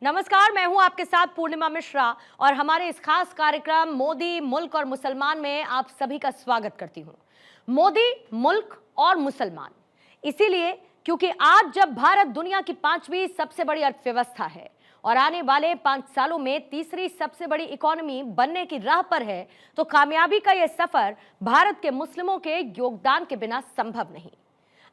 नमस्कार, मैं हूं आपके साथ पूर्णिमा मिश्रा और हमारे इस खास कार्यक्रम मोदी, मुल्क और मुसलमान में आप सभी का स्वागत करती हूं। मोदी, मुल्क और मुसलमान इसीलिए क्योंकि आज जब भारत दुनिया की 5वीं सबसे बड़ी अर्थव्यवस्था है और आने वाले 5 सालों में तीसरी सबसे बड़ी इकोनॉमी बनने की राह पर है, तो कामयाबी का यह सफर भारत के मुस्लिमों के योगदान के बिना संभव नहीं।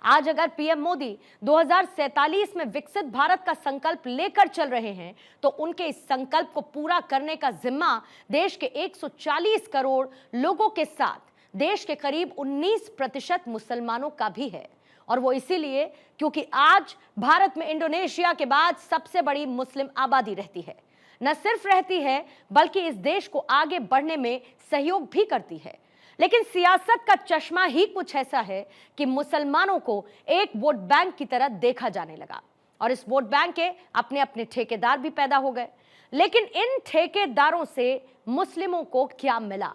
आज अगर पीएम मोदी 2047 में विकसित भारत का संकल्प लेकर चल रहे हैं, तो उनके इस संकल्प को पूरा करने का जिम्मा देश के 140 करोड़ लोगों के साथ देश के करीब 19% मुसलमानों का भी है। और वो इसीलिए क्योंकि आज भारत में इंडोनेशिया के बाद सबसे बड़ी मुस्लिम आबादी रहती है। न सिर्फ रहती है बल्कि इस देश को आगे बढ़ने में सहयोग भी करती है। लेकिन सियासत का चश्मा ही कुछ ऐसा है कि मुसलमानों को एक वोट बैंक की तरह देखा जाने लगा और इस वोट बैंक के अपने अपने ठेकेदार भी पैदा हो गए। लेकिन इन ठेकेदारों से मुस्लिमों को क्या मिला,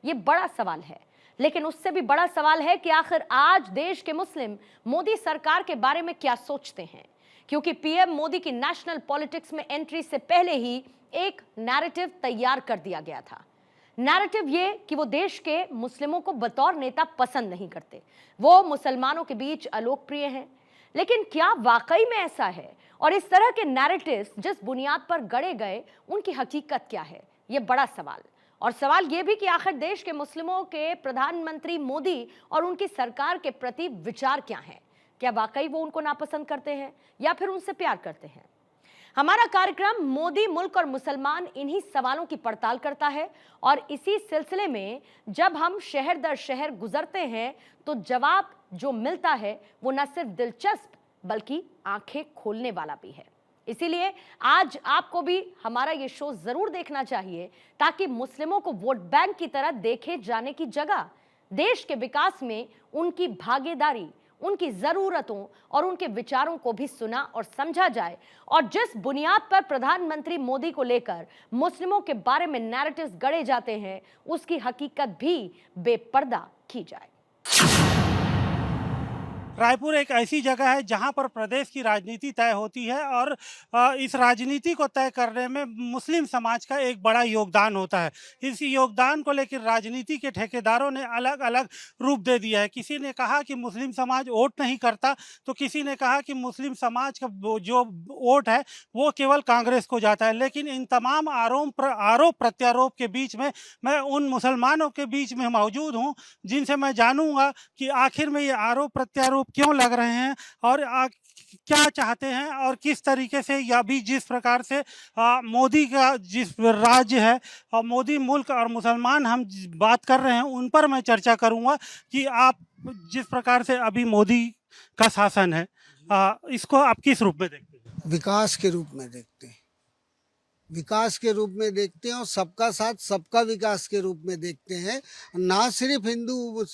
ये बड़ा सवाल है। लेकिन उससे भी बड़ा सवाल है कि आखिर आज देश के मुस्लिम मोदी सरकार के बारे में क्या सोचते हैं, क्योंकि पीएम मोदी की नेशनल पॉलिटिक्स में एंट्री से पहले ही एक नैरेटिव तैयार कर दिया गया था। नैरेटिव ये कि वो देश के मुस्लिमों को बतौर नेता पसंद नहीं करते, वो मुसलमानों के बीच अलोकप्रिय हैं। लेकिन क्या वाकई में ऐसा है? और इस तरह के नैरेटिव्स जिस बुनियाद पर गढ़े गए, उनकी हकीकत क्या है, ये बड़ा सवाल। और सवाल ये भी कि आखिर देश के मुस्लिमों के प्रधानमंत्री मोदी और उनकी सरकार के प्रति विचार क्या है? क्या वाकई वो उनको नापसंद करते हैं या फिर उनसे प्यार करते हैं? हमारा कार्यक्रम मोदी, मुल्क और मुसलमान इन्हीं सवालों की पड़ताल करता है और इसी सिलसिले में जब हम शहर दर शहर गुजरते हैं तो जवाब जो मिलता है वो न सिर्फ दिलचस्प बल्कि आंखें खोलने वाला भी है। इसीलिए आज आपको भी हमारा ये शो जरूर देखना चाहिए ताकि मुस्लिमों को वोट बैंक की तरह देखे जाने की जगह देश के विकास में उनकी भागीदारी, उनकी जरूरतों और उनके विचारों को भी सुना और समझा जाए और जिस बुनियाद पर प्रधानमंत्री मोदी को लेकर मुस्लिमों के बारे में नैरेटिव्स गढ़े जाते हैं, उसकी हकीकत भी बेपर्दा की जाए। रायपुर एक ऐसी जगह है जहां पर प्रदेश की राजनीति तय होती है और इस राजनीति को तय करने में मुस्लिम समाज का एक बड़ा योगदान होता है। इस योगदान को लेकर राजनीति के ठेकेदारों ने अलग अलग रूप दे दिया है। किसी ने कहा कि मुस्लिम समाज वोट नहीं करता, तो किसी ने कहा कि मुस्लिम समाज का जो वोट है वो केवल कांग्रेस को जाता है। लेकिन इन तमाम आरोप प्रत्यारोप के बीच में मैं उन मुसलमानों के बीच में मौजूद हूँ जिनसे मैं जानूंगा कि आखिर में ये आरोप प्रत्यारोप क्यों लग रहे हैं और क्या चाहते हैं और किस तरीके से, या भी जिस प्रकार से मोदी का जिस राज्य है और मोदी, मुल्क और मुसलमान हम बात कर रहे हैं, उन पर मैं चर्चा करूंगा कि आप जिस प्रकार से अभी मोदी का शासन है, इसको आप किस रूप में देखते हैं? विकास के रूप में देखते हैं, विकास के रूप में देखते हैं और सबका साथ सबका विकास के रूप में देखते हैं। ना सिर्फ हिंदू,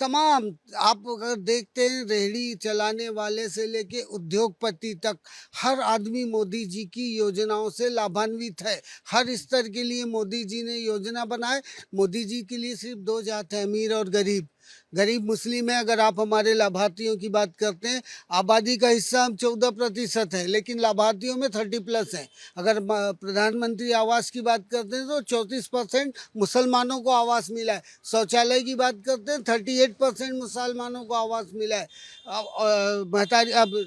तमाम आप अगर देखते हैं, रेहड़ी चलाने वाले से लेके उद्योगपति तक हर आदमी मोदी जी की योजनाओं से लाभान्वित है। हर स्तर के लिए मोदी जी ने योजना बनाए। मोदी जी के लिए सिर्फ दो जात है, अमीर और गरीब। गरीब मुस्लिम है। अगर आप हमारे लाभार्थियों की बात करते हैं, आबादी का हिस्सा हम 14% है, लेकिन लाभार्थियों में 30+ हैं। अगर प्रधानमंत्री आवास की बात करते हैं तो 34% मुसलमानों को आवास मिला है। शौचालय की बात करते हैं 38% मुसलमानों को आवास मिला है। अब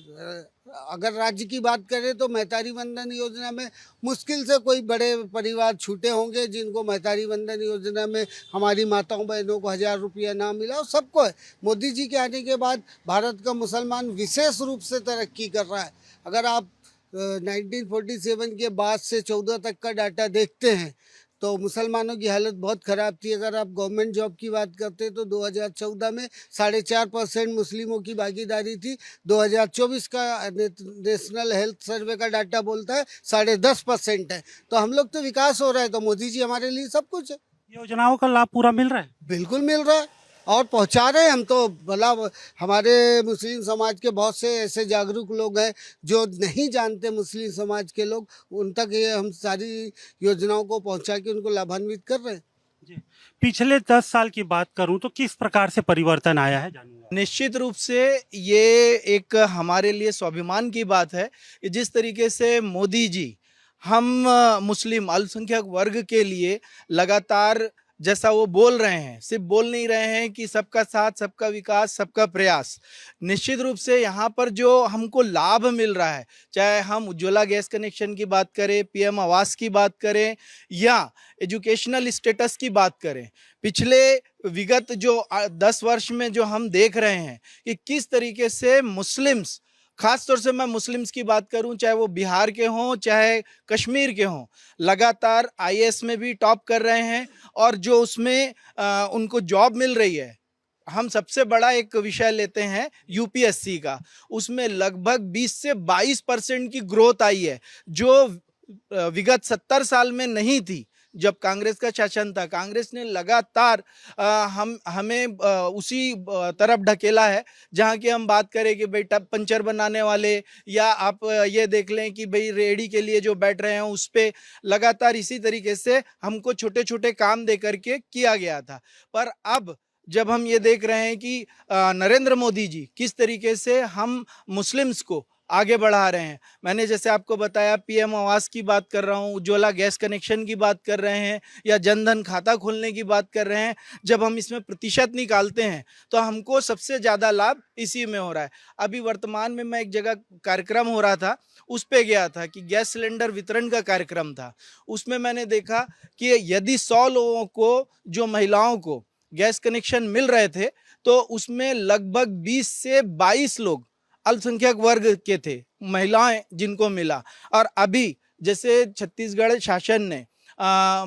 अगर राज्य की बात करें तो महतारी वंदन योजना में मुश्किल से कोई बड़े परिवार छूटे होंगे जिनको महतारी वंदन योजना में हमारी माताओं बहनों को 1000 रुपया ना मिला, और सबको है। मोदी जी के आने के बाद भारत का मुसलमान विशेष रूप से तरक्की कर रहा है। अगर आप 1947 के बाद से 14 तक का डाटा देखते हैं तो मुसलमानों की हालत बहुत ख़राब थी। अगर आप गवर्नमेंट जॉब की बात करते हैं तो 2014 में 4.5% मुस्लिमों की भागीदारी थी। 2024 का नेशनल हेल्थ सर्वे का डाटा बोलता है 10.5% है। तो हम लोग तो विकास हो रहा है, तो मोदी जी हमारे लिए सब कुछ है। योजनाओं का लाभ पूरा मिल रहा है? बिल्कुल मिल रहा है और पहुंचा रहे हैं हम तो। भला हमारे मुस्लिम समाज के बहुत से ऐसे जागरूक लोग हैं जो नहीं जानते, मुस्लिम समाज के लोग, उन तक ये हम सारी योजनाओं को पहुंचा के उनको लाभान्वित कर रहे हैं। जी, पिछले 10 साल की बात करूं तो किस प्रकार से परिवर्तन आया है, जानूंगा। निश्चित रूप से ये एक हमारे लिए स्वाभिमान की बात है कि जिस तरीके से मोदी जी हम मुस्लिम अल्पसंख्यक वर्ग के लिए लगातार जैसा वो बोल रहे हैं, सिर्फ बोल नहीं रहे हैं कि सबका साथ, सबका विकास, सबका प्रयास। निश्चित रूप से यहाँ पर जो हमको लाभ मिल रहा है, चाहे हम उज्ज्वला गैस कनेक्शन की बात करें, पीएम आवास की बात करें या एजुकेशनल स्टेटस की बात करें, पिछले विगत जो 10 वर्ष में जो हम देख रहे हैं कि किस तरीके से मुस्लिम्स, खास तौर से मैं मुस्लिम्स की बात करूं, चाहे वो बिहार के हों चाहे कश्मीर के हों, लगातार आईएएस में भी टॉप कर रहे हैं और जो उसमें उनको जॉब मिल रही है। हम सबसे बड़ा एक विषय लेते हैं यूपीएससी का, उसमें लगभग 20 से 22% की ग्रोथ आई है, जो विगत 70 साल में नहीं थी जब कांग्रेस का शासन था। कांग्रेस ने लगातार हमें उसी तरफ ढकेला है जहाँ की हम बात करें कि भाई टब पंचर बनाने वाले, या आप ये देख लें कि भाई रेहड़ी के लिए जो बैठ रहे हैं उस पर लगातार इसी तरीके से हमको छोटे छोटे काम दे करके किया गया था। पर अब जब हम ये देख रहे हैं कि नरेंद्र मोदी जी किस तरीके से हम मुस्लिम्स को आगे बढ़ा रहे हैं, मैंने जैसे आपको बताया पीएम आवास की बात कर रहा हूँ, उज्ज्वला गैस कनेक्शन की बात कर रहे हैं या जनधन खाता खोलने की बात कर रहे हैं, जब हम इसमें प्रतिशत निकालते हैं तो हमको सबसे ज़्यादा लाभ इसी में हो रहा है। अभी वर्तमान में मैं एक जगह कार्यक्रम हो रहा था, उस पे गया था कि गैस सिलेंडर वितरण का कार्यक्रम था। उसमें मैंने देखा कि यदि 100 लोगों को, जो महिलाओं को गैस कनेक्शन मिल रहे थे, तो उसमें लगभग 20 से 22 लोग अल्पसंख्यक वर्ग के थे, महिलाएं जिनको मिला। और अभी जैसे छत्तीसगढ़ शासन ने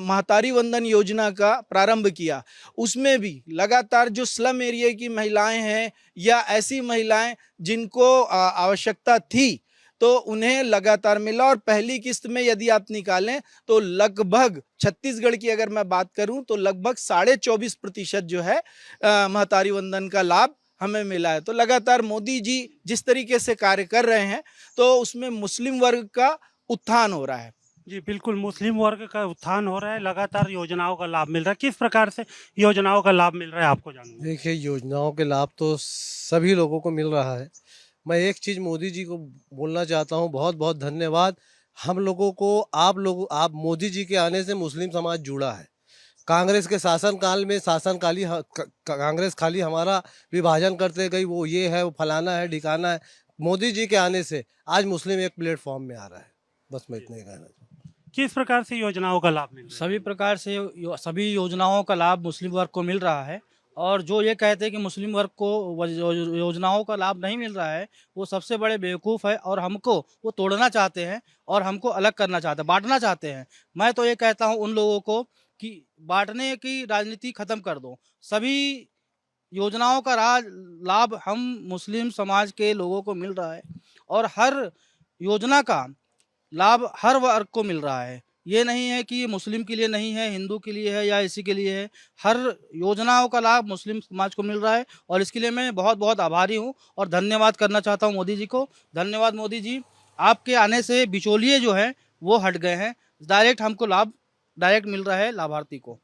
महतारी वंदन योजना का प्रारंभ किया, उसमें भी लगातार जो स्लम एरिया की महिलाएं हैं या ऐसी महिलाएं जिनको आवश्यकता थी, तो उन्हें लगातार मिला। और पहली किस्त में यदि आप निकालें तो लगभग छत्तीसगढ़ की अगर मैं बात करूं तो लगभग 24.5% जो है महतारी वंदन का लाभ हमें मिला है। तो लगातार मोदी जी जिस तरीके से कार्य कर रहे हैं, तो उसमें मुस्लिम वर्ग का उत्थान हो रहा है। जी बिल्कुल, मुस्लिम वर्ग का उत्थान हो रहा है, लगातार योजनाओं का लाभ मिल रहा है। किस प्रकार से योजनाओं का लाभ मिल रहा है आपको जानूंगा? देखिए, योजनाओं के लाभ तो सभी लोगों को मिल रहा है। मैं एक चीज़ मोदी जी को बोलना चाहता हूँ, बहुत बहुत धन्यवाद। हम लोगों को आप मोदी जी के आने से मुस्लिम समाज जुड़ा है। कांग्रेस के शासनकाल में कांग्रेस खाली हमारा विभाजन करते गई, वो ये है, वो फलाना है, ढिकाना है। मोदी जी के आने से आज मुस्लिम एक प्लेटफॉर्म में आ रहा है। बस मैं इतना ही कहना चाहता हूँ। किस प्रकार से योजनाओं का लाभ मिल रहा है? सभी प्रकार से सभी योजनाओं का लाभ मुस्लिम वर्ग को मिल रहा है। और जो ये कहते हैं कि मुस्लिम वर्ग को योजनाओं का लाभ नहीं मिल रहा है, वो सबसे बड़े बेवकूफ़ है और हमको वो तोड़ना चाहते हैं और हमको अलग करना चाहते हैं, बांटना चाहते हैं। मैं तो ये कहता हूँ उन लोगों को कि बांटने की राजनीति ख़त्म कर दो। सभी योजनाओं का लाभ हम मुस्लिम समाज के लोगों को मिल रहा है और हर योजना का लाभ हर वर्ग को मिल रहा है। ये नहीं है कि मुस्लिम के लिए नहीं है, हिंदू के लिए है या इसी के लिए है। हर योजनाओं का लाभ मुस्लिम समाज को मिल रहा है और इसके लिए मैं बहुत बहुत आभारी हूँ और धन्यवाद करना चाहता हूँ मोदी जी को। धन्यवाद मोदी जी, आपके आने से बिचौलिए जो है वो हट गए हैं, डायरेक्ट हमको लाभ डायरेक्ट मिल रहा है लाभार्थी को।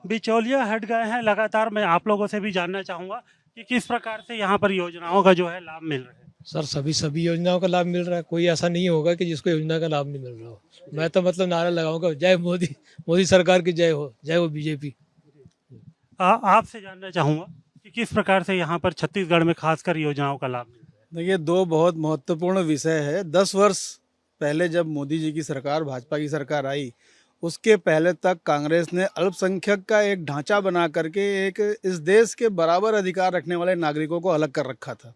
बिचौलिया हट गए हैं। लगातार मैं आप लोगों से भी जानना चाहूँगा कि किस प्रकार से यहाँ पर योजनाओं का जो है लाभ मिल रहा है। सर, सभी योजनाओं का लाभ मिल रहा है। कोई ऐसा नहीं होगा कि जिसको योजना का लाभ नहीं मिल रहा हो। मैं तो मतलब नारा लगाऊंगा, जय मोदी, मोदी सरकार की जय हो बीजेपी। आपसे जानना चाहूँगा कि किस प्रकार से यहाँ पर छत्तीसगढ़ में खासकर योजनाओं का लाभ मिल रहा है। देखिए, दो बहुत महत्वपूर्ण विषय है। 10 वर्ष पहले जब मोदी जी की सरकार, भाजपा की सरकार आई, उसके पहले तक कांग्रेस ने अल्पसंख्यक का एक ढांचा बना करके एक इस देश के बराबर अधिकार रखने वाले नागरिकों को अलग कर रखा था।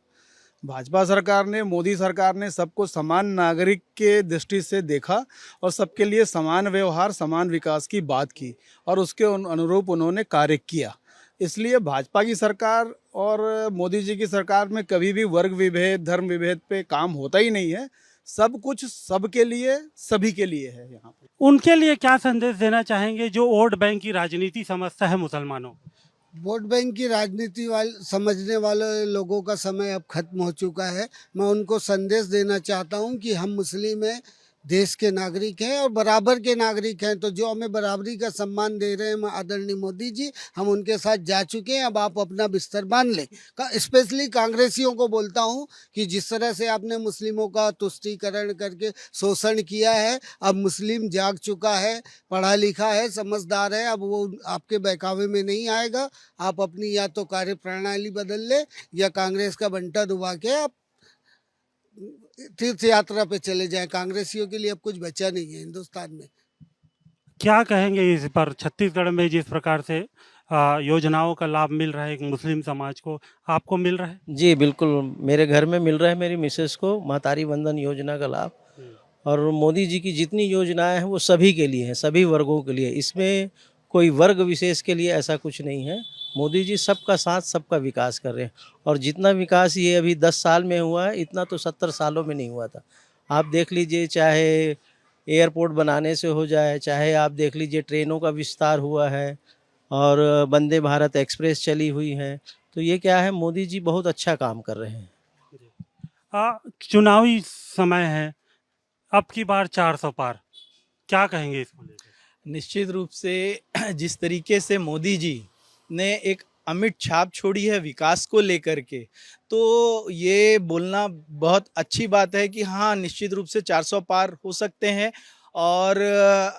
भाजपा सरकार ने, मोदी सरकार ने सबको समान नागरिक के दृष्टि से देखा और सबके लिए समान व्यवहार, समान विकास की बात की और उसके अनुरूप उन्होंने कार्य किया। इसलिए भाजपा की सरकार और मोदी जी की सरकार में कभी भी वर्ग विभेद, धर्म विभेद पे काम होता ही नहीं है। सब कुछ सबके लिए, सभी के लिए है। यहाँ पे उनके लिए क्या संदेश देना चाहेंगे जो वोट बैंक की राजनीति समझता है मुसलमानों को? वोट बैंक की राजनीति समझने वाले लोगों का समय अब खत्म हो चुका है। मैं उनको संदेश देना चाहता हूं कि हम मुस्लिम हैं, देश के नागरिक हैं और बराबर के नागरिक हैं। तो जो हमें बराबरी का सम्मान दे रहे हैं आदरणीय मोदी जी, हम उनके साथ जा चुके हैं। अब आप अपना बिस्तर बांध लें। स्पेशली कांग्रेसियों को बोलता हूं कि जिस तरह से आपने मुस्लिमों का तुष्टीकरण करके शोषण किया है, अब मुस्लिम जाग चुका है, पढ़ा लिखा है, समझदार है, अब वो आपके बहकावे में नहीं आएगा। आप अपनी या तो कार्य प्रणाली बदल ले या कांग्रेस का बंटा दुबा के आप तीर्थ यात्रा पे चले जाएं। कांग्रेसियों के लिए अब कुछ बचा नहीं है हिंदुस्तान में। क्या कहेंगे इस पर? छत्तीसगढ़ में जिस प्रकार से योजनाओं का लाभ मिल रहा है एक मुस्लिम समाज को, आपको मिल रहा है? जी बिल्कुल, मेरे घर में मिल रहा है मेरी मिसेस को महतारी वंदन योजना का लाभ। और मोदी जी की जितनी योजनाएं हैं वो सभी के लिए हैं, सभी वर्गों के लिए। इसमें कोई वर्ग विशेष के लिए ऐसा कुछ नहीं है। मोदी जी सबका साथ सबका विकास कर रहे हैं। और जितना विकास ये अभी 10 साल में हुआ है, इतना तो 70 सालों में नहीं हुआ था। आप देख लीजिए, चाहे एयरपोर्ट बनाने से हो जाए, चाहे आप देख लीजिए ट्रेनों का विस्तार हुआ है और वंदे भारत एक्सप्रेस चली हुई है। तो ये क्या है, मोदी जी बहुत अच्छा काम कर रहे हैं। चुनावी समय है, अब की बार 400 पार, क्या कहेंगे इसको लेकर? निश्चित रूप से जिस तरीके से मोदी जी ने एक अमिट छाप छोड़ी है विकास को लेकर के, तो ये बोलना बहुत अच्छी बात है कि हाँ, निश्चित रूप से 400 पार हो सकते हैं। और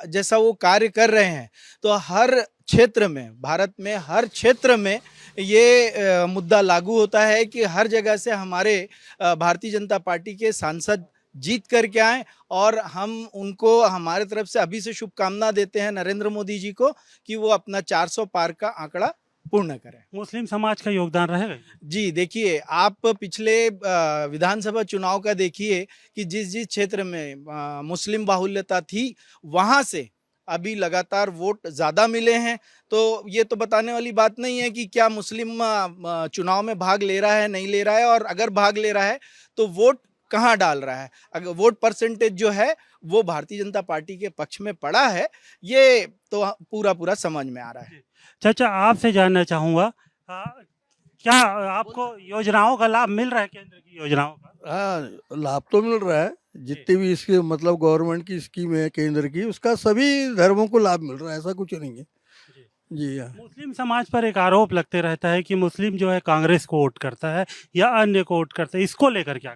जैसा वो कार्य कर रहे हैं, तो हर क्षेत्र में, भारत में हर क्षेत्र में ये मुद्दा लागू होता है कि हर जगह से हमारे भारतीय जनता पार्टी के सांसद जीत करके आए। और हम उनको हमारे तरफ से अभी से शुभकामना देते हैं नरेंद्र मोदी जी को कि वो अपना 400 पार का आंकड़ा पूर्ण करें। मुस्लिम समाज का योगदान रहेगा? जी देखिए, आप पिछले विधानसभा चुनाव का देखिए कि जिस जिस क्षेत्र में मुस्लिम बाहुल्यता थी, वहाँ से अभी लगातार वोट ज़्यादा मिले हैं। तो ये तो बताने वाली बात नहीं है कि क्या मुस्लिम चुनाव में भाग ले रहा है, नहीं ले रहा है, और अगर भाग ले रहा है तो वोट कहाँ डाल रहा है। अगर वोट परसेंटेज जो है वो भारतीय जनता पार्टी के पक्ष में पड़ा है, ये तो पूरा समझ में आ रहा है। चाचा, आपसे जानना चाहूँगा, क्या आपको योजनाओं का लाभ मिल रहा है, केंद्र की योजनाओं का? हाँ, लाभ तो मिल रहा है। जितनी भी इसकी मतलब गवर्नमेंट की स्कीम है केंद्र की, उसका सभी धर्मों को लाभ मिल रहा है, ऐसा कुछ नहीं है। जी हाँ। मुस्लिम समाज पर एक आरोप लगते रहता है कि मुस्लिम जो है कांग्रेस को वोट करता है या अन्य को वोट करता है, इसको लेकर क्या?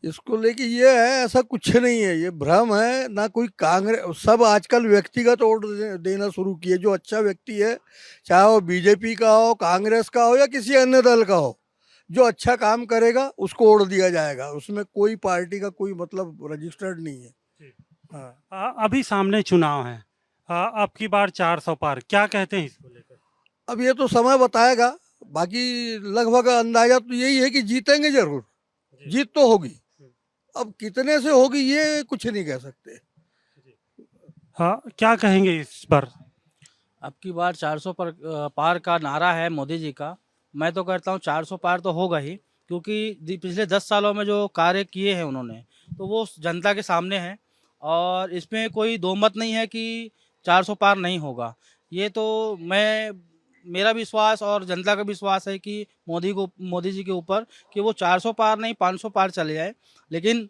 इसको लेके ये है, ऐसा कुछ नहीं है, ये भ्रम है। ना कोई कांग्रेस, सब आजकल व्यक्तिगत वोट देना शुरू किए। जो अच्छा व्यक्ति है, चाहे वो बीजेपी का हो, कांग्रेस का हो या किसी अन्य दल का हो, जो अच्छा काम करेगा उसको वोट दिया जाएगा। उसमें कोई पार्टी का कोई मतलब रजिस्टर्ड नहीं है। हाँ। अभी सामने चुनाव है, अब की बार 400 पार, क्या कहते हैं इसको लेकर? अब ये तो समय बताएगा। बाकी लगभग अंदाजा तो यही है कि जीतेंगे जरूर, जीत तो होगी। अब कितने से होगी ये कुछ नहीं कह सकते। हाँ, क्या कहेंगे इस पर? अब की बार 400 पार का नारा है मोदी जी का। मैं तो कहता हूँ 400 पार तो होगा ही, क्योंकि पिछले 10 सालों में जो कार्य किए हैं उन्होंने, तो वो जनता के सामने है। और इसमें कोई दो मत नहीं है कि 400 पार नहीं होगा। ये तो मेरा विश्वास और जनता का विश्वास है कि मोदी जी के ऊपर कि वो 400 पार नहीं 500 पार चले जाए। लेकिन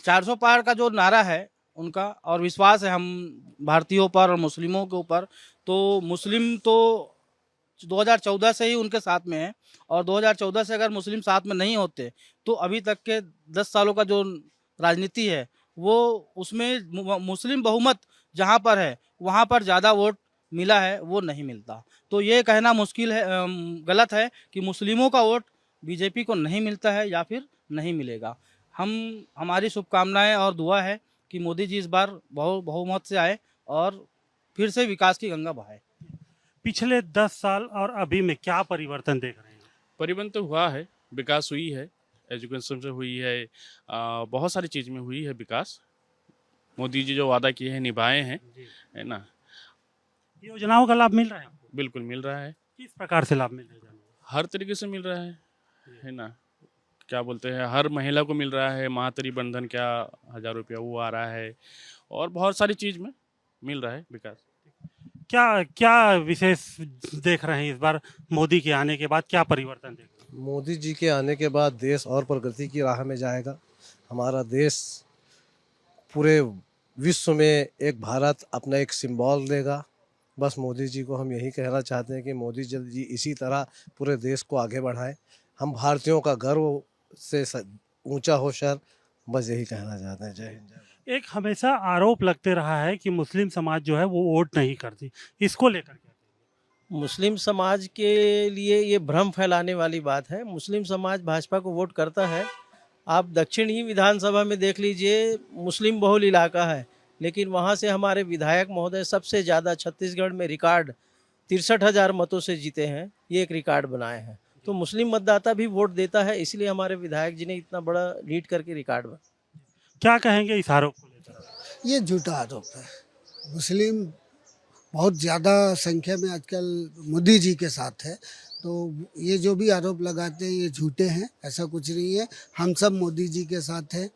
400 पार का जो नारा है उनका, और विश्वास है हम भारतीयों पर और मुस्लिमों के ऊपर, तो मुस्लिम तो 2014 से ही उनके साथ में है। और 2014 से अगर मुस्लिम साथ में नहीं होते तो अभी तक के 10 सालों का जो राजनीति है वो, उसमें मुस्लिम बहुमत जहाँ पर है वहाँ पर ज़्यादा वोट मिला है, वो नहीं मिलता। तो ये कहना मुश्किल है, गलत है कि मुस्लिमों का वोट बीजेपी को नहीं मिलता है या फिर नहीं मिलेगा। हमारी शुभकामनाएं और दुआ है कि मोदी जी इस बार बहुमत से आए और फिर से विकास की गंगा बहाए। पिछले 10 साल और अभी में क्या परिवर्तन देख रहे हैं? परिवर्तन तो हुआ है, विकास हुई है, एजुकेशन से हुई है, बहुत सारी चीज़ में हुई है विकास। मोदी जी जो वादा किए हैं निभाए हैं, है ना। योजनाओं का लाभ मिल रहा है आपको? बिल्कुल मिल रहा है। किस प्रकार से लाभ मिल रहा है? हर तरीके से मिल रहा है ना। क्या बोलते हैं, हर महिला को मिल रहा है। महातरी बंधन क्या 1000 रुपया वो आ रहा है, और बहुत सारी चीज़ में मिल रहा है विकास। क्या क्या विशेष देख रहे हैं इस बार मोदी के आने के बाद, क्या परिवर्तन देख रहे हैं? मोदी जी के आने के बाद देश और प्रगति की राह में जाएगा। हमारा देश पूरे विश्व में एक भारत अपना एक सिंबल देगा। बस मोदी जी को हम यही कहना चाहते हैं कि मोदी जी इसी तरह पूरे देश को आगे बढ़ाएं। हम भारतीयों का गर्व से ऊंचा हो सर, बस यही कहना चाहते हैं। जय हिंद जय भारत। एक हमेशा आरोप लगते रहा है कि मुस्लिम समाज जो है वो वोट नहीं करती, इसको लेकर क्या? मुस्लिम समाज के लिए ये भ्रम फैलाने वाली बात है। मुस्लिम समाज भाजपा को वोट करता है। आप दक्षिणी विधानसभा में देख लीजिए, मुस्लिम बहुल इलाका है, लेकिन वहाँ से हमारे विधायक महोदय सबसे ज़्यादा छत्तीसगढ़ में रिकॉर्ड 63,000 मतों से जीते हैं। ये एक रिकॉर्ड बनाए हैं। तो मुस्लिम मतदाता भी वोट देता है, इसलिए हमारे विधायक जी ने इतना बड़ा लीड करके रिकॉर्ड बना। क्या कहेंगे इस आरोप को लेकर? ये झूठा आरोप है। मुस्लिम बहुत ज़्यादा संख्या में आजकल मोदी जी के साथ है, तो ये जो भी आरोप लगाते हैं ये झूठे हैं। ऐसा कुछ नहीं है। हम सब मोदी जी के साथ हैं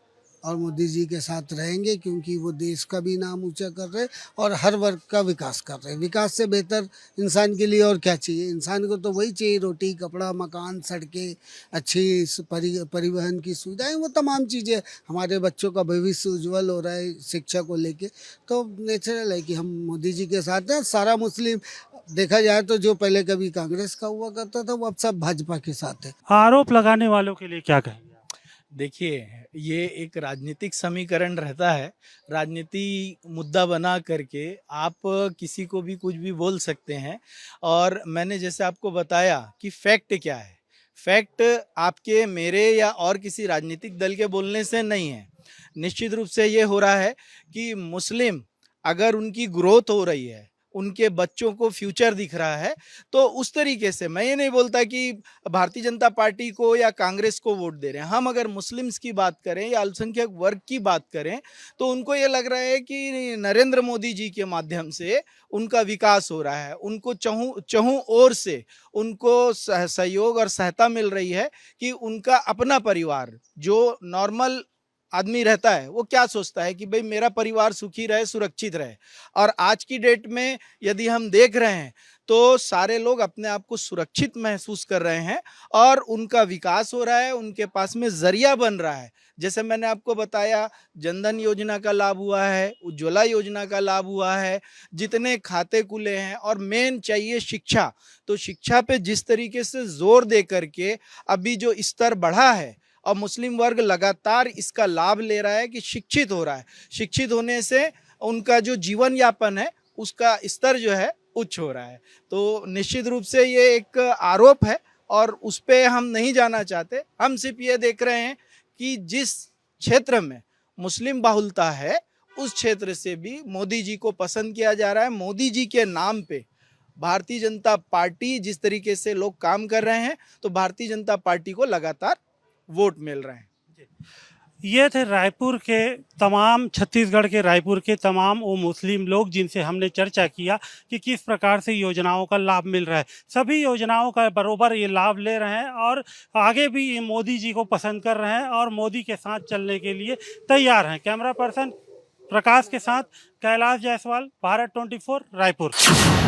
और मोदी जी के साथ रहेंगे, क्योंकि वो देश का भी नाम ऊंचा कर रहे हैं और हर वर्ग का विकास कर रहे हैं। विकास से बेहतर इंसान के लिए और क्या चाहिए? इंसान को तो वही चाहिए, रोटी, कपड़ा, मकान, सड़कें, अच्छी परिवहन की सुविधाएं, वो तमाम चीज़ें। हमारे बच्चों का भविष्य उज्जवल हो रहा है शिक्षा को लेके, तो नेचुरल है कि हम मोदी जी के साथ हैं। सारा मुस्लिम देखा जाए तो जो पहले कभी कांग्रेस का हुआ करता था, वो अब सब भाजपा के साथ है। आरोप लगाने वालों के लिए क्या कहेंगे? देखिए, ये एक राजनीतिक समीकरण रहता है। राजनीति मुद्दा बना करके आप किसी को भी कुछ भी बोल सकते हैं। और मैंने जैसे आपको बताया कि फैक्ट क्या है। फैक्ट आपके, मेरे या और किसी राजनीतिक दल के बोलने से नहीं है। निश्चित रूप से ये हो रहा है कि मुस्लिम अगर उनकी ग्रोथ हो रही है, उनके बच्चों को फ्यूचर दिख रहा है, तो उस तरीके से मैं ये नहीं बोलता कि भारतीय जनता पार्टी को या कांग्रेस को वोट दे रहे हैं। हम अगर मुस्लिम्स की बात करें या अल्पसंख्यक वर्ग की बात करें, तो उनको ये लग रहा है कि नरेंद्र मोदी जी के माध्यम से उनका विकास हो रहा है। उनको चहुं ओर से उनको सहयोग और सहायता मिल रही है कि उनका अपना परिवार, जो नॉर्मल आदमी रहता है, वो क्या सोचता है कि भाई मेरा परिवार सुखी रहे, सुरक्षित रहे। और आज की डेट में यदि हम देख रहे हैं तो सारे लोग अपने आप को सुरक्षित महसूस कर रहे हैं और उनका विकास हो रहा है, उनके पास में जरिया बन रहा है। जैसे मैंने आपको बताया, जनधन योजना का लाभ हुआ है, उज्ज्वला योजना का लाभ हुआ है, जितने खाते खुले हैं। और मेन चाहिए शिक्षा, तो शिक्षा पे जिस तरीके से जोर दे करके अभी जो स्तर बढ़ा है और मुस्लिम वर्ग लगातार इसका लाभ ले रहा है कि शिक्षित हो रहा है। शिक्षित होने से उनका जो जीवन यापन है उसका स्तर जो है उच्च हो रहा है। तो निश्चित रूप से ये एक आरोप है और उस पे हम नहीं जाना चाहते। हम सिर्फ ये देख रहे हैं कि जिस क्षेत्र में मुस्लिम बाहुलता है उस क्षेत्र से भी मोदी जी को पसंद किया जा रहा है। मोदी जी के नाम पे भारतीय जनता पार्टी जिस तरीके से लोग काम कर रहे हैं, तो भारतीय जनता पार्टी को लगातार वोट मिल रहे हैं। ये थे रायपुर के तमाम, छत्तीसगढ़ के रायपुर के तमाम वो मुस्लिम लोग जिनसे हमने चर्चा किया कि किस प्रकार से योजनाओं का लाभ मिल रहा है। सभी योजनाओं का बरोबर ये लाभ ले रहे हैं और आगे भी ये मोदी जी को पसंद कर रहे हैं और मोदी के साथ चलने के लिए तैयार हैं। कैमरा पर्सन प्रकाश के साथ कैलाश जायसवाल, भारत 24, रायपुर।